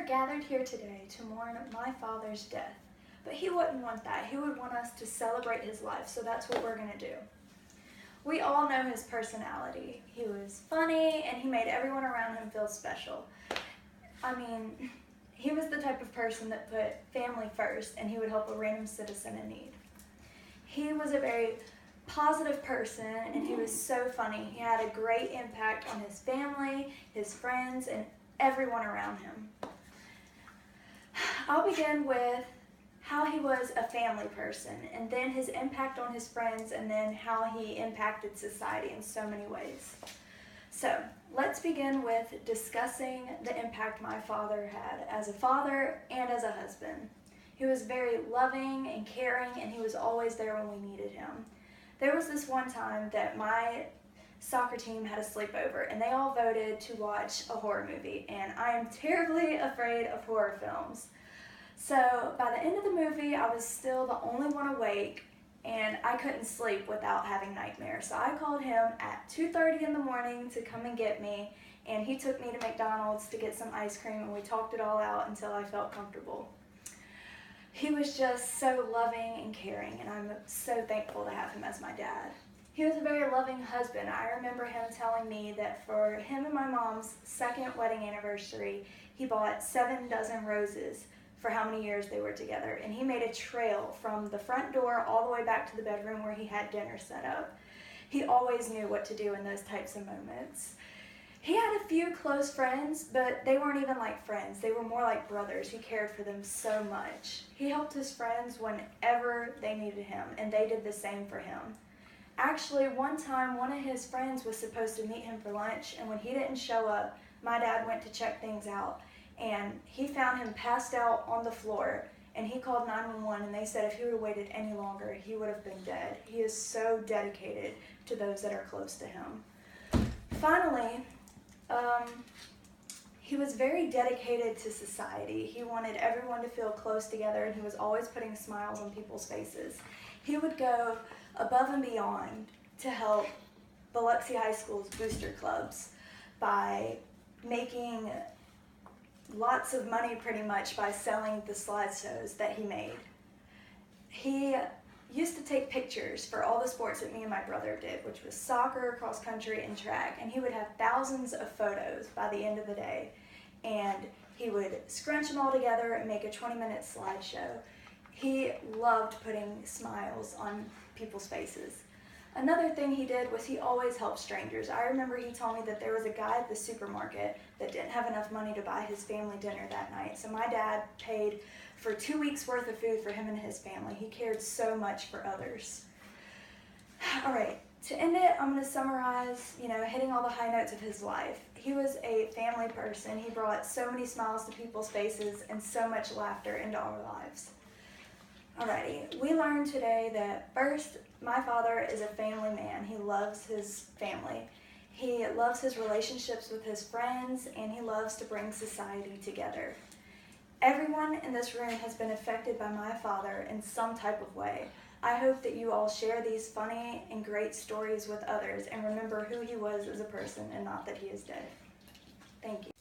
gathered here today to mourn my father's death, but he wouldn't want that. He would want us to celebrate his life, so that's what we're going to do. We all know his personality. He was funny, and he made everyone around him feel special. I mean, he was the type of person that put family first, and he would help a random citizen in need. He was a very positive person, and he was so funny. He had a great impact on his family, his friends, and everyone around him. I'll begin with how he was a family person, and then his impact on his friends, and then how he impacted society in so many ways. So, let's begin with discussing the impact my father had as a father and as a husband. He was very loving and caring, and he was always there when we needed him. There was this one time that my soccer team had a sleepover, and they all voted to watch a horror movie, and I am terribly afraid of horror films. So by the end of the movie, I was still the only one awake, and I couldn't sleep without having nightmares. So I called him at 2:30 in the morning to come and get me, and he took me to McDonald's to get some ice cream, and we talked it all out until I felt comfortable. He was just so loving and caring, and I'm so thankful to have him as my dad. He was a very loving husband. I remember him telling me that for him and my mom's second wedding anniversary, he bought 7 dozen roses for how many years they were together, and he made a trail from the front door all the way back to the bedroom where he had dinner set up. He always knew what to do in those types of moments. He had a few close friends, but they weren't even like friends. They were more like brothers. He cared for them so much. He helped his friends whenever they needed him, and they did the same for him. Actually, one time, one of his friends was supposed to meet him for lunch, and when he didn't show up, my dad went to check things out, and he found him passed out on the floor, and he called 911, and they said if he would have waited any longer, he would have been dead. He is so dedicated to those that are close to him. Finally, he was very dedicated to society. He wanted everyone to feel close together, and he was always putting smiles on people's faces. He would go above and beyond to help Biloxi High School's booster clubs by making lots of money pretty much by selling the slideshows that he made. He used to take pictures for all the sports that me and my brother did, which was soccer, cross country, and track, and he would have thousands of photos by the end of the day, and he would scrunch them all together and make a 20-minute slideshow. He loved putting smiles on people's faces. Another thing he did was he always helped strangers. I remember he told me that there was a guy at the supermarket that didn't have enough money to buy his family dinner that night, so my dad paid for 2 weeks worth of food for him and his family. He cared so much for others. All right, to end it, I'm going to summarize, hitting all the high notes of his life. He was a family person. He brought so many smiles to people's faces and so much laughter into our lives. Alrighty, we learned today that first, my father is a family man. He loves his family. He loves his relationships with his friends, and he loves to bring society together. Everyone in this room has been affected by my father in some type of way. I hope that you all share these funny and great stories with others and remember who he was as a person and not that he is dead. Thank you.